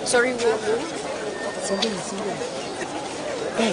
Sorry, what? Hey,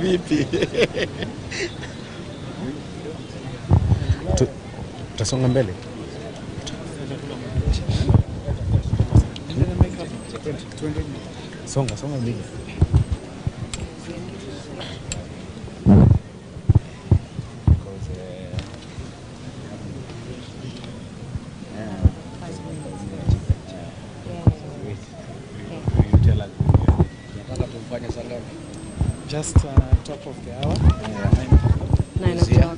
Vipi? Tutasonga mbele. Songa mbele. Just top of the hour. 9 o'clock.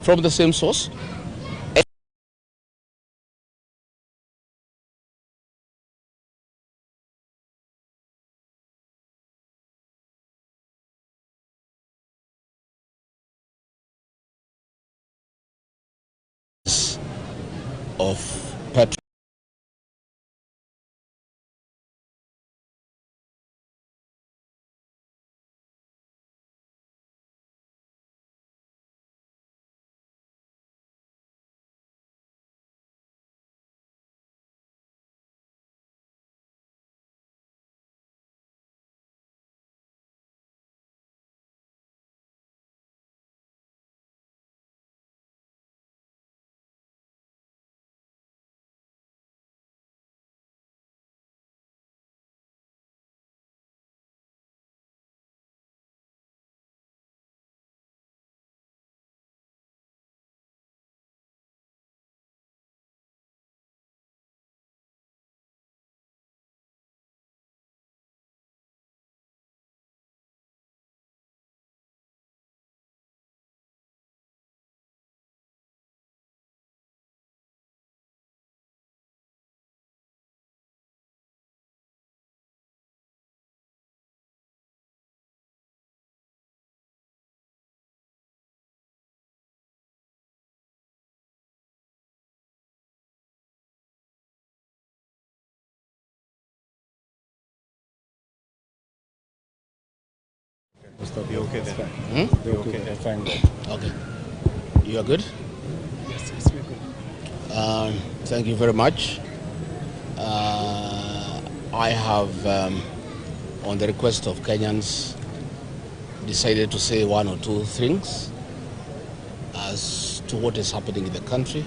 From the same source. Of petrol. Be okay then. Be okay then. Fine. Okay. You are good? Yes, we're good. Thank you very much. I have, on the request of Kenyans, decided to say one or two things as to what is happening in the country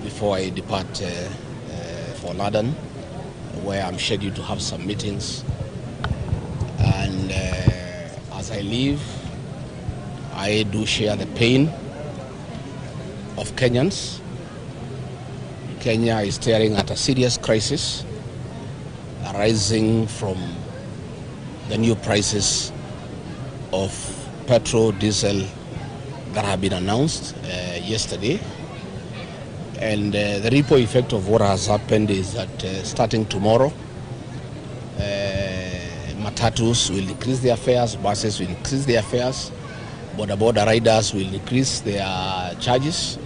before I depart for London, where I'm scheduled to have some meetings. And as I leave, I do share the pain of Kenyans. Kenya is staring at a serious crisis arising from the new prices of petrol, diesel that have been announced yesterday. And the ripple effect of what has happened is that starting tomorrow, matatus will increase their fares, buses will increase their fares, border riders will increase their charges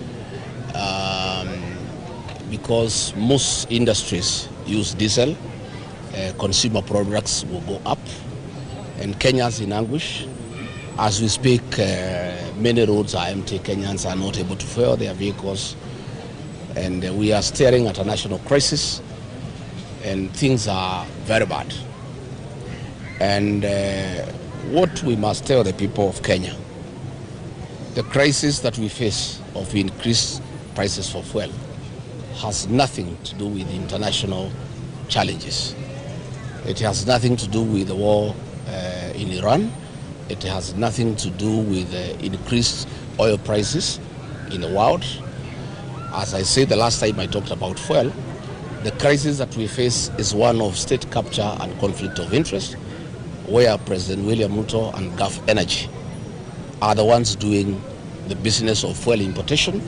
because most industries use diesel. Consumer products will go up, and Kenyans in anguish. As we speak, many roads are empty. Kenyans are not able to fuel their vehicles, and we are staring at a national crisis, and things are very bad. And what we must tell the people of Kenya, the crisis that we face of increased prices for fuel has nothing to do with international challenges. It has nothing to do with the war in Iran. It has nothing to do with increased oil prices in the world. As I said the last time I talked about fuel, the crisis that we face is one of state capture and conflict of interest, where President William Ruto and Gulf Energy are the ones doing the business of fuel importation,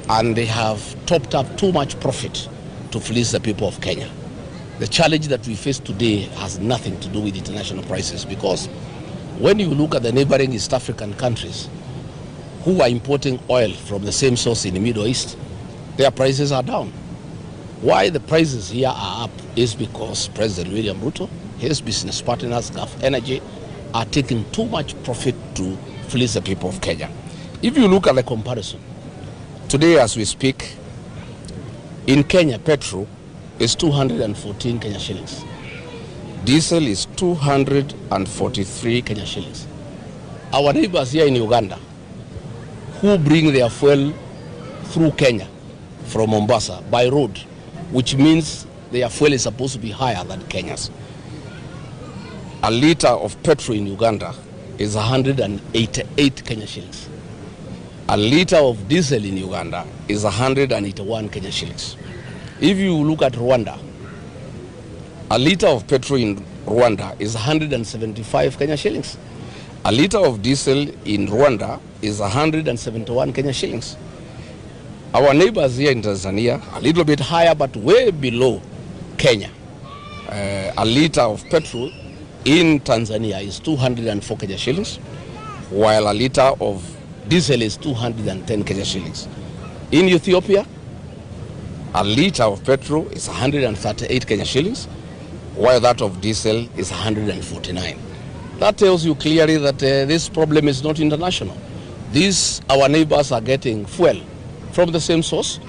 and they have topped up too much profit to fleece the people of Kenya. The challenge that we face today has nothing to do with international prices, because when you look at the neighboring East African countries who are importing oil from the same source in the Middle East, their prices are down. Why the prices here are up is because President William Ruto, his business partners, Gulf Energy, are taking too much profit to fleece the people of Kenya. If you look at the comparison, today as we speak, in Kenya, petrol is 214 Kenya shillings. Diesel is 243 Kenya shillings. Our neighbors here in Uganda, who bring their fuel through Kenya from Mombasa by road, which means their fuel is supposed to be higher than Kenya's. A liter of petrol in Uganda is 188 Kenya shillings. A liter of diesel in Uganda is 181 Kenya shillings. If you look at Rwanda, a liter of petrol in Rwanda is 175 Kenya shillings. A liter of diesel in Rwanda is 171 Kenya shillings. Our neighbors here in Tanzania, a little bit higher but way below Kenya. A liter of petrol in Tanzania is 204 Kenya shillings, while a liter of diesel is 210 Kenya shillings. In Ethiopia, a liter of petrol is 138 Kenya shillings, while that of diesel is 149. That tells you clearly that this problem is not international. Our neighbors are getting fuel from the same source,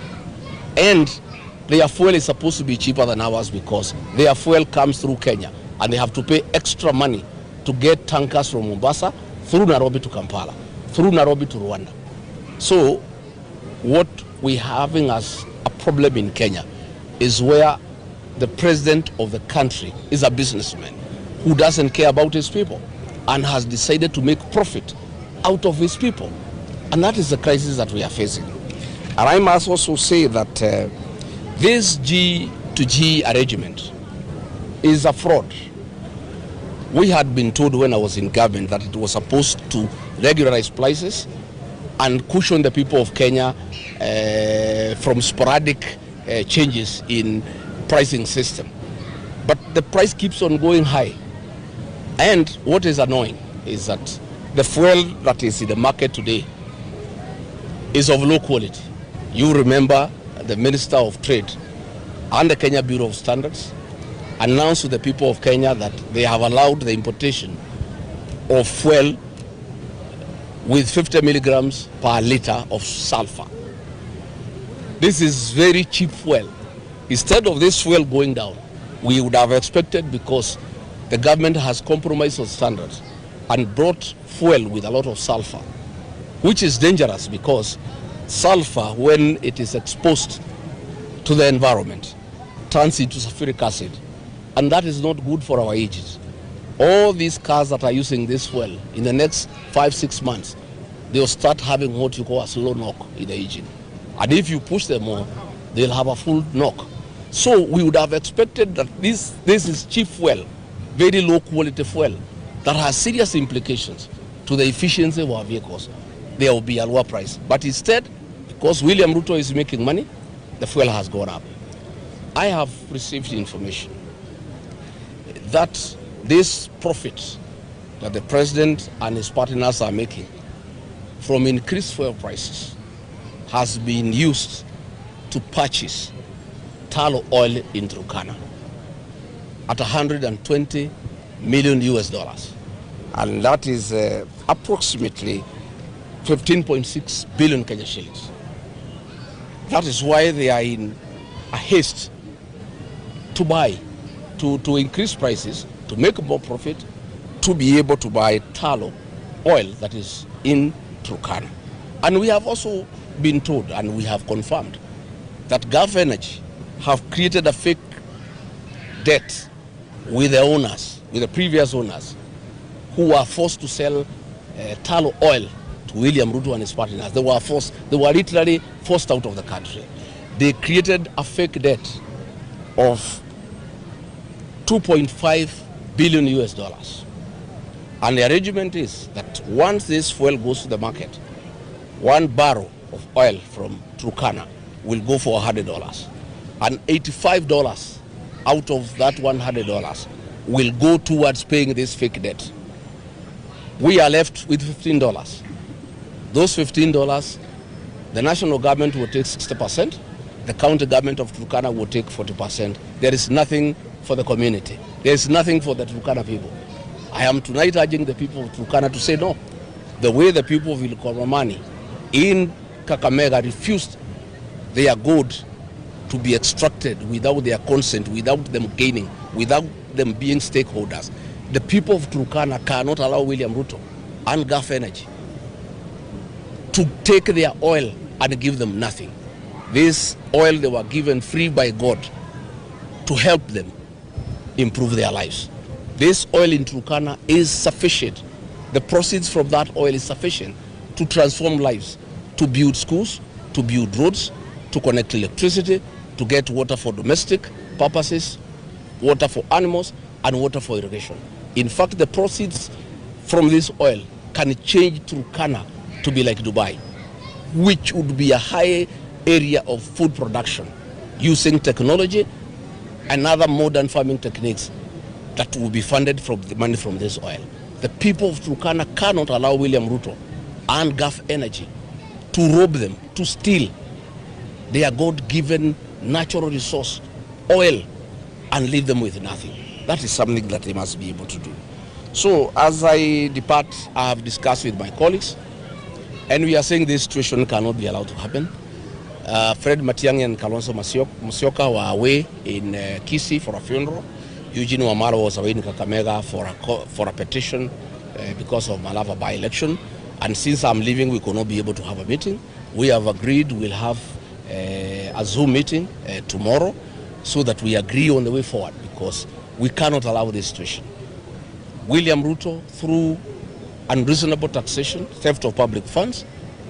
and their fuel is supposed to be cheaper than ours because their fuel comes through Kenya, and they have to pay extra money to get tankers from Mombasa through Nairobi to Kampala, through Nairobi to Rwanda. So what we're having as a problem in Kenya is where the president of the country is a businessman who doesn't care about his people and has decided to make profit out of his people. And that is the crisis that we are facing. And I must also say that this G to G arrangement is a fraud. We had been told when I was in government that it was supposed to regularize prices and cushion the people of Kenya from sporadic changes in pricing system. But the price keeps on going high. And what is annoying is that the fuel that is in the market today is of low quality. You remember the Minister of Trade and the Kenya Bureau of Standards announced to the people of Kenya that they have allowed the importation of fuel with 50 milligrams per liter of sulfur. This is very cheap fuel. Instead of this fuel going down, we would have expected, because the government has compromised on standards and brought fuel with a lot of sulfur, which is dangerous because sulfur, when it is exposed to the environment, turns into sulfuric acid, and that is not good for our engines. All these cars that are using this fuel, in the next 5-6 months, they'll start having what you call a slow knock in the engine. And if you push them more, they'll have a full knock. So we would have expected that this is cheap fuel very low quality fuel that has serious implications to the efficiency of our vehicles, there will be a lower price. But instead, because William Ruto is making money, the fuel has gone up. I have received information that this profit that the president and his partners are making from increased fuel prices has been used to purchase tallow oil in Turkana at $120 million US. And that is approximately 15.6 billion Kenya shillings. That is why they are in a haste to buy, to increase prices, to make more profit, to be able to buy tallow oil that is in Turkana. And we have also been told, and we have confirmed, that Gulf Energy have created a fake debt with the owners, with the previous owners, who were forced to sell tallow oil to William Ruto and his partners. They were literally forced out of the country. They created a fake debt of $2.5 billion US. And the arrangement is that once this fuel goes to the market, 1 barrel of oil from Turkana will go for $100. And $85 out of that $100 will go towards paying this fake debt. We are left with $15. Those $15, the national government will take 60%, the county government of Turkana will take 40%. There is nothing for the community. There is nothing for the Turkana people. I am tonight urging the people of Turkana to say no. The way the people of Ilkoromani in Kakamega refused their gold to be extracted without their consent, without them gaining, without them being stakeholders. The people of Turkana cannot allow William Ruto and Gulf Energy to take their oil and give them nothing. This oil they were given free by God to help them improve their lives. This oil in Turkana is sufficient. The proceeds from that oil is sufficient to transform lives, to build schools, to build roads, to connect electricity, to get water for domestic purposes, water for animals, and water for irrigation. In fact, the proceeds from this oil can change Turkana to be like Dubai, which would be a high area of food production using technology and other modern farming techniques that will be funded from the money from this oil. The people of Turkana cannot allow William Ruto and Gulf Energy to rob them, to steal their God-given natural resource, oil, and leave them with nothing. That is something that they must be able to do. So as I depart, I have discussed with my colleagues, and we are saying this situation cannot be allowed to happen. Fred Matiang'i and Kalonzo Musyoka were away in Kisii for a funeral. Eugene Wamalwa was away in Kakamega for a petition because of Malava by-election. And since I'm leaving, we could not be able to have a meeting. We have agreed we'll have a Zoom meeting tomorrow so that we agree on the way forward, because we cannot allow this situation. William Ruto, through unreasonable taxation, theft of public funds,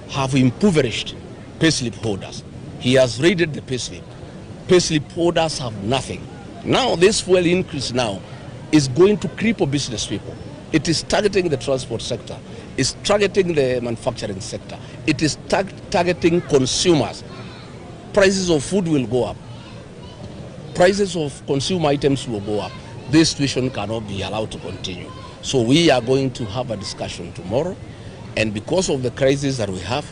have impoverished payslip holders. He has raided the payslip. Payslip holders have nothing. Now this fuel increase now is going to cripple business people. It is targeting the transport sector. It's targeting the manufacturing sector. It is targeting consumers. Prices of food will go up. Prices of consumer items will go up. This situation cannot be allowed to continue. So we are going to have a discussion tomorrow. And because of the crisis that we have,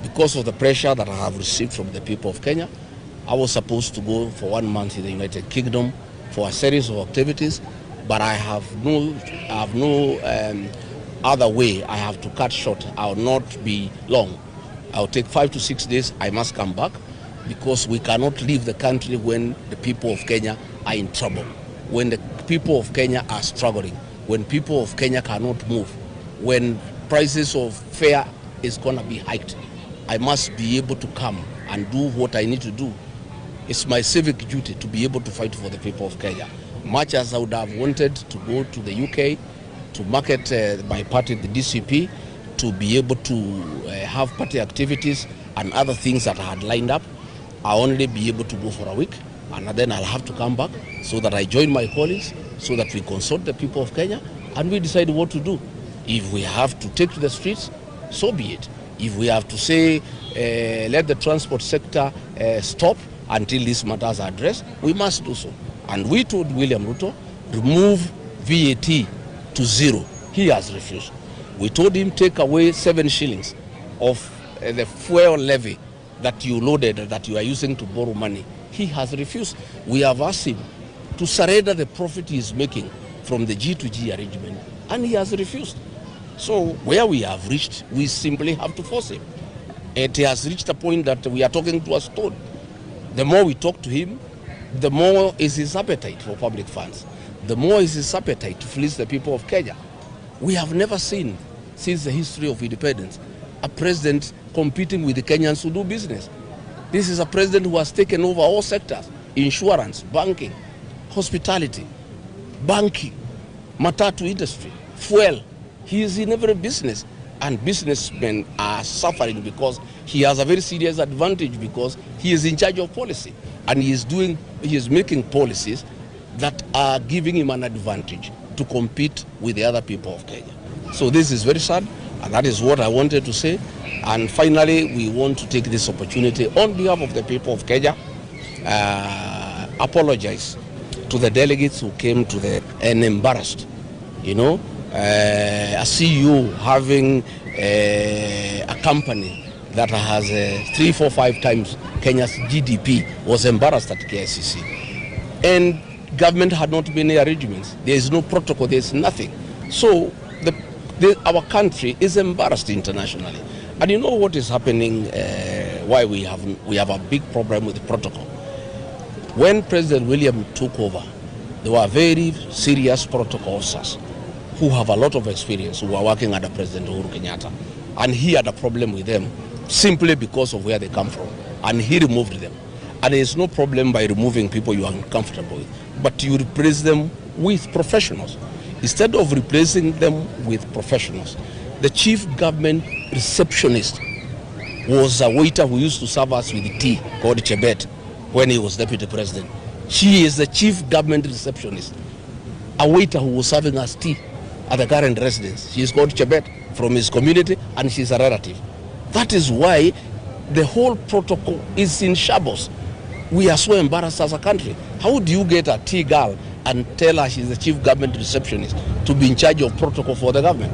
because of the pressure that I have received from the people of Kenya, I was supposed to go for 1 month in the United Kingdom for a series of activities, but I have no other way. I have to cut short. I will not be long. I will take 5 to 6 days. I must come back, because we cannot leave the country when the people of Kenya are in trouble, when the people of Kenya are struggling, when people of Kenya cannot move, when prices of fare is going to be hiked. I must be able to come and do what I need to do. It's my civic duty to be able to fight for the people of Kenya. Much as I would have wanted to go to the UK to market my party, the DCP, to be able to have party activities and other things that I had lined up, I'll only be able to go for a week, and then I'll have to come back so that I join my colleagues, so that we consult the people of Kenya and we decide what to do. If we have to take to the streets, so be it. If we have to say, let the transport sector stop until these matters are addressed, we must do so. And we told William Ruto, remove VAT to 0. He has refused. We told him, take away 7 shillings of the fuel levy that you loaded, that you are using to borrow money. He has refused. We have asked him to surrender the profit he is making from the G2G arrangement, and he has refused. So where we have reached, we simply have to force him. It has reached a point that we are talking to a stone. The more we talk to him, the more is his appetite for public funds. The more is his appetite to fleece the people of Kenya. We have never seen, since the history of independence, a president competing with the Kenyans who do business. This is a president who has taken over all sectors: insurance, banking, hospitality, banking, matatu industry, fuel. He is in every business, and businessmen are suffering because he has a very serious advantage, because he is in charge of policy, and he is making policies that are giving him an advantage to compete with the other people of Kenya. So this is very sad, and that is what I wanted to say. And finally, we want to take this opportunity on behalf of the people of Kenya, apologize to the delegates who came to and embarrassed, a CEO having a company that has 3, 4, 5 times Kenya's GDP was embarrassed at KICC. And government had not made any arrangements. There is no protocol, there is nothing. So our country is embarrassed internationally. And you know what is happening, why we have a big problem with the protocol. When President William took over, there were very serious protocol officers who have a lot of experience, who were working under President Uhuru Kenyatta. And he had a problem with them simply because of where they come from. And he removed them. And there is no problem by removing people you are uncomfortable with, but you replace them with professionals. Instead of replacing them with professionals, the chief government receptionist was a waiter who used to serve us with tea called Chebet when he was deputy president. She is the chief government receptionist, a waiter who was serving us tea at the current residence. She is called Chebet, from his community, and she's a relative. That is why the whole protocol is in shambles. We are so embarrassed as a country. How do you get a tea girl and tell her she's the chief government receptionist to be in charge of protocol for the government?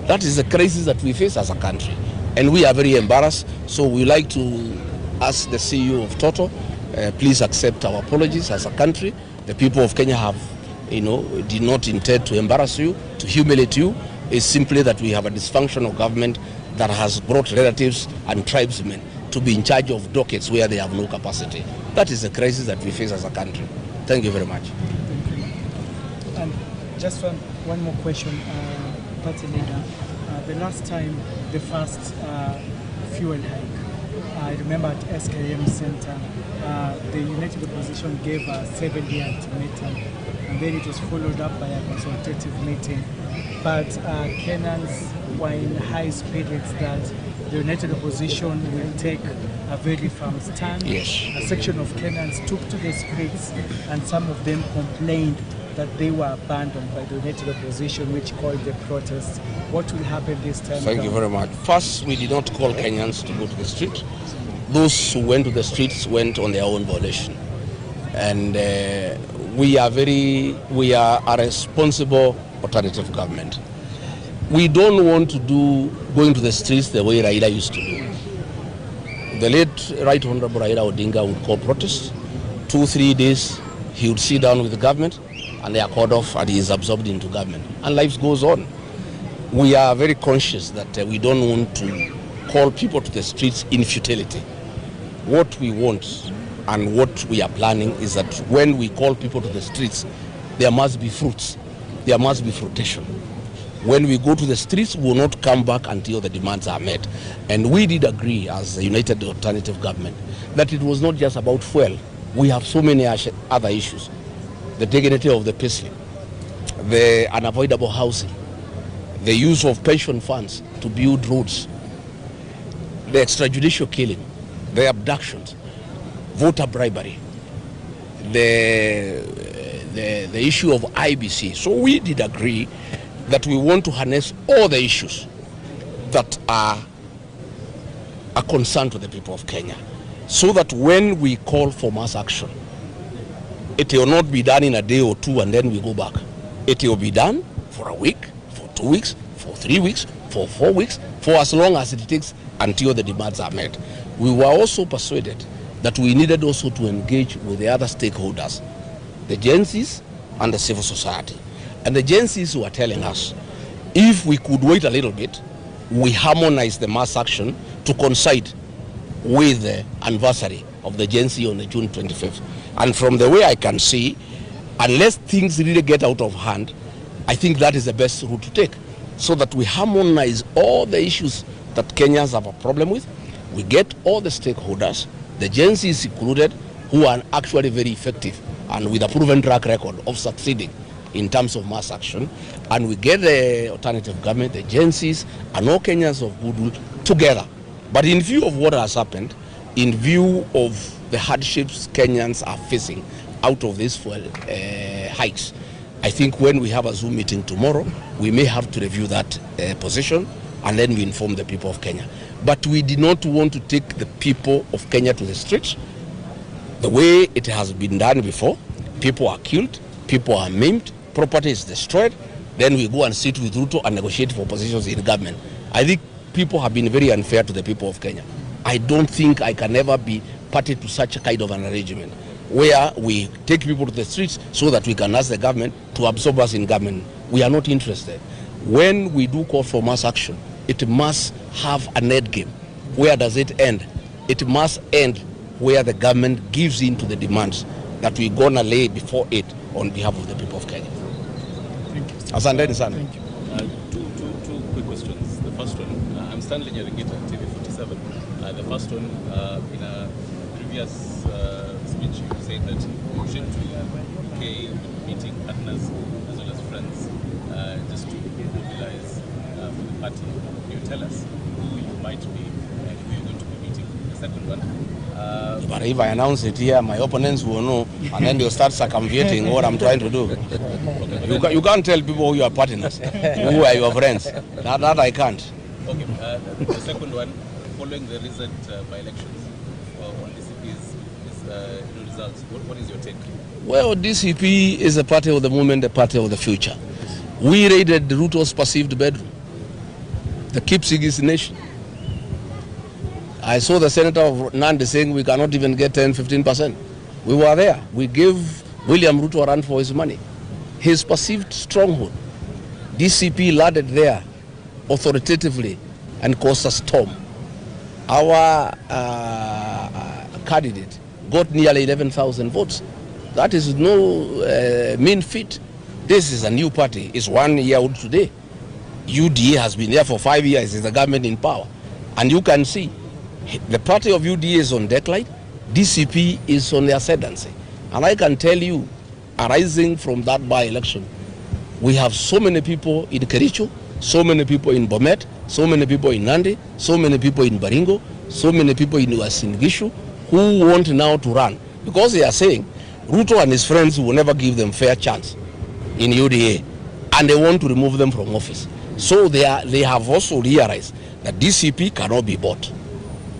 That is the crisis that we face as a country. And we are very embarrassed. So we like to ask the CEO of Toto, please accept our apologies as a country. The people of Kenya have, did not intend to embarrass you, to humiliate you. It's simply that we have a dysfunctional government that has brought relatives and tribesmen to be in charge of dockets where they have no capacity. That is the crisis that we face as a country. Thank you very much. And just one more question, Party Leader. The last time, the first fuel hike, I remember at SKM Center, the United Opposition gave a 7-day ultimatum, and then it was followed up by a consultative meeting. But Kenyans were in high spirits that the United Opposition will take a very firm stand. Yes. A section of Kenyans took to the streets, and some of them complained that they were abandoned by the United Opposition, which called the protests. What will happen this time? Thank you very much. First, we did not call Kenyans to go to the street. Those who went to the streets went on their own volition. And we are a responsible alternative government. We don't want to do going to the streets the way Raila used to do. The late Right Honorable Raila Odinga would call protests. 2-3 days, he would sit down with the government, and they are called off, and he is absorbed into government. And life goes on. We are very conscious that we don't want to call people to the streets in futility. What we want and what we are planning is that when we call people to the streets, there must be fruits. There must be fruition. When we go to the streets, we will not come back until the demands are met. And we did agree as a united alternative government that it was not just about fuel. We have so many other issues. The dignity of the payslip, the unavoidable housing, the use of pension funds to build roads, the extrajudicial killing, the abductions, voter bribery, the the issue of IBC. So we did agree that we want to harness all the issues that are a concern to the people of Kenya, so that when we call for mass action, it will not be done in a day or two and then we go back. It will be done for a week, for 2 weeks, for 3 weeks, for 4 weeks, for as long as it takes until the demands are met. We were also persuaded that we needed also to engage with the other stakeholders, the agencies and the civil society. And the agencies were telling us, if we could wait a little bit, we harmonize the mass action to coincide with the anniversary of the agency on the June 25th. And from the way I can see, unless things really get out of hand, I think that is the best route to take, so that we harmonize all the issues that Kenyans have a problem with. We get all the stakeholders, the agencies included, who are actually very effective and with a proven track record of succeeding in terms of mass action, and we get the alternative government, the agencies, and all Kenyans of goodwill together. But in view of what has happened, in view of the hardships Kenyans are facing out of these fuel hikes, I think when we have a Zoom meeting tomorrow, we may have to review that position, and then we inform the people of Kenya. But we did not want to take the people of Kenya to the streets the way it has been done before. People are killed, people are maimed, property is destroyed, then we go and sit with Ruto and negotiate for positions in government. I think people have been very unfair to the people of Kenya. I don't think I can ever be party to such a kind of an arrangement where we take people to the streets so that we can ask the government to absorb us in government. We are not interested. When we do call for mass action, it must have an end game. Where does it end? It must end where the government gives in to the demands that we're gonna lay before it on behalf of the people of Kenya. Thank you. Asante sana. Thank you. Two quick questions. The first one, I'm Stanley Nyarigita, TV47. The first one, in a previous speech, you said that you should be meeting partners as well as friends just to mobilize for the party. Can you tell us who you might be and who you're going to be meeting? The second one. But if I announce it here, my opponents will know, and then they'll start circumventing what I'm trying to do. You can't tell people who you are partners, who are your friends. That I can't. Okay. The second one, following the recent by-elections on DCP's results, what is your take? Well, DCP is a party of the moment, a party of the future. We raided Ruto's perceived bedroom, the Kipsigis nation. I saw the senator of Nandi saying we cannot even get 10-15%. We were there. We gave William Ruto a run for his money. His perceived stronghold, DCP landed there authoritatively and caused a storm. Our candidate got nearly 11,000 votes. That is no mean feat. This is a new party. It's 1 year old today. UDA has been there for 5 years. It's the government in power. And you can see the party of UDA is on decline. DCP is on the ascendancy. And I can tell you, arising from that by-election, we have so many people in Kericho, so many people in Bomet, so many people in Nandi, so many people in Baringo, so many people in Uasin Gishu who want now to run. Because they are saying Ruto and his friends will never give them fair chance in UDA, and they want to remove them from office. So they have also realized that DCP cannot be bought.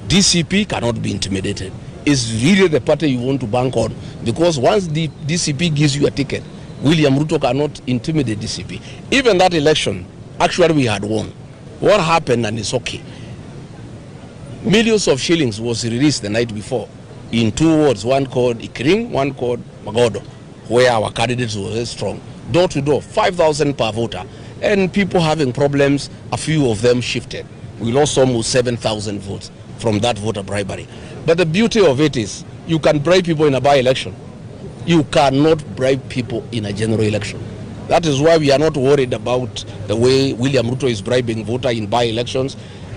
DCP cannot be intimidated. It's really the party you want to bank on, because once the DCP gives you a ticket, William Ruto cannot intimidate DCP. Even that election, actually we had won. What happened, and it's okay, millions of shillings was released the night before in 2 wards, one called Ikiring, one called Magodo, where our candidates were very strong. Door to door, 5,000 per voter. And people having problems, a few of them shifted. We lost almost 7,000 votes from that voter bribery. But the beauty of it is, you can bribe people in a by-election. You cannot bribe people in a general election. That is why we are not worried about the way William Ruto is bribing voters in by-elections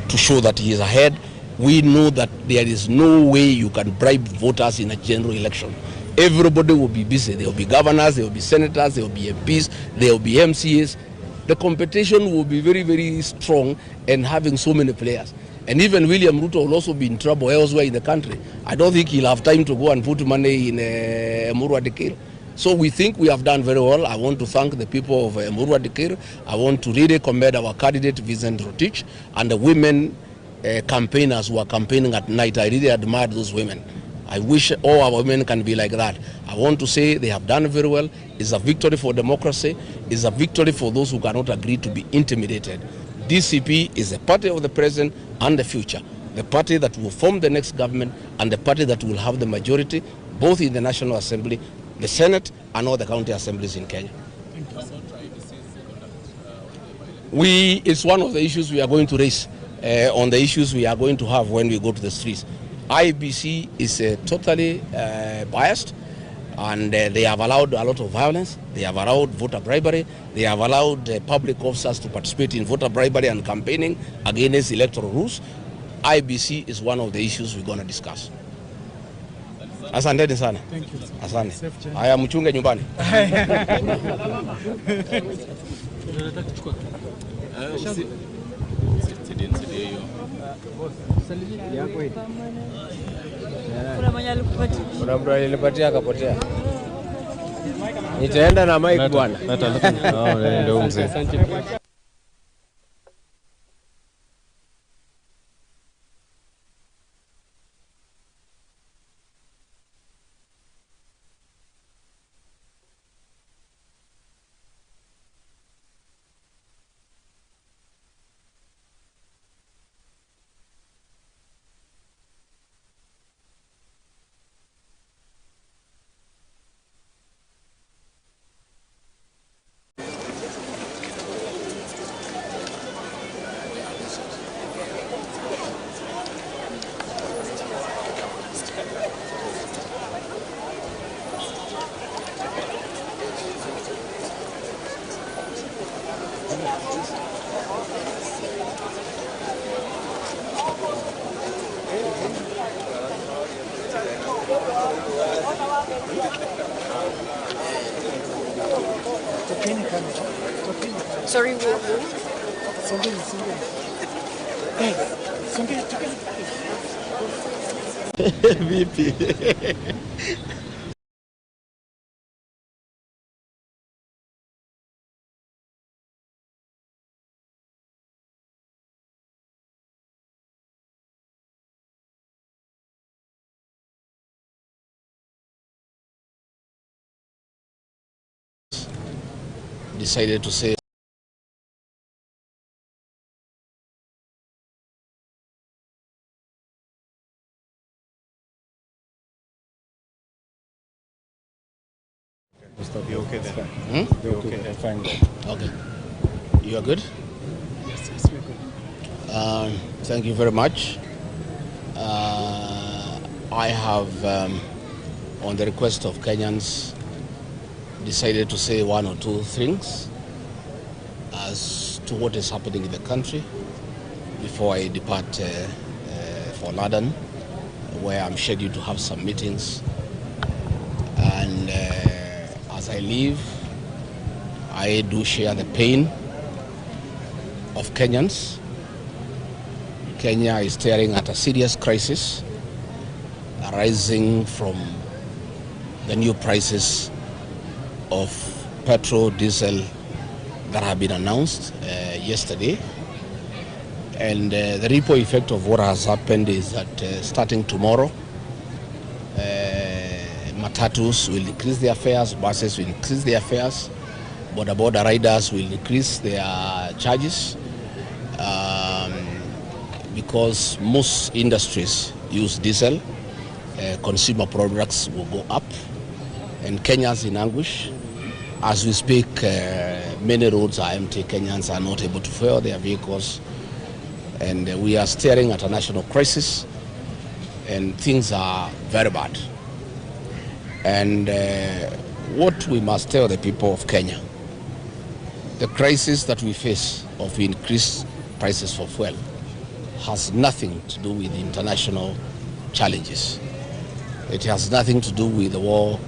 to show that he is ahead. We know that there is no way you can bribe voters in a general election. Everybody will be busy. There will be governors, there will be senators, there will be MPs, there will be MCAs. The competition will be very, very strong and having so many players. And even William Ruto will also be in trouble elsewhere in the country. I don't think he'll have time to go and put money in Murwa Dekil. So we think we have done very well. I want to thank the people of Oburu Oginga. I want to really commend our candidate, Vincent Rotich, and the women campaigners who are campaigning at night. I really admire those women. I wish all our women can be like that. I want to say they have done very well. It's a victory for democracy. It's a victory for those who cannot agree to be intimidated. DCP is the party of the present and the future, the party that will form the next government and the party that will have the majority both in the National Assembly, the Senate, and all the county assemblies in Kenya. It's one of the issues we are going to raise on the issues we are going to have when we go to the streets. IBC is totally biased, and they have allowed a lot of violence. They have allowed voter bribery. They have allowed public officers to participate in voter bribery and campaigning against electoral rules. IBC is one of the issues we're going to discuss. Asante sana. Thank you. Asante. Haya, mchunge nyumbani. Kuna mtu alinipatia akapotea. Nitaenda na mic bwana. Ndio mzee. Sorry, who? Vipi? Decided to say You're okay then? You're okay then, fine. Okay. You are good? Yes, we're good. Thank you very much. I have, on the request of Kenyans, decided to say one or two things as to what is happening in the country before I depart for London, where I'm scheduled to have some meetings. And as I leave, I do share the pain of Kenyans. Kenya is staring at a serious crisis arising from the new prices of petrol, diesel that have been announced yesterday. And the ripple effect of what has happened is that starting tomorrow, matatus will increase their fares, buses will increase their fares, border riders will increase their charges because most industries use diesel. Consumer products will go up, and Kenyans in anguish. As we speak, many roads are empty. Kenyans are not able to fuel their vehicles, and we are staring at a national crisis, and things are very bad. And what we must tell the people of Kenya, the crisis that we face of increased prices for fuel has nothing to do with international challenges. It has nothing to do with the war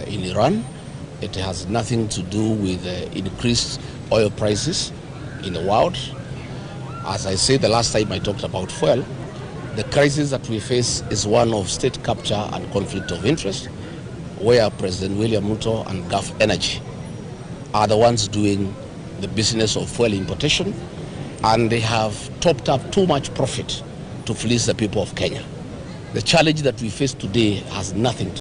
in Iran. It has nothing to do with increased oil prices in the world. As I said the last time I talked about fuel, the crisis that we face is one of state capture and conflict of interest, where President William Ruto and Gulf Energy are the ones doing the business of fuel importation, and they have topped up too much profit to fleece the people of Kenya. The challenge that we face today has nothing to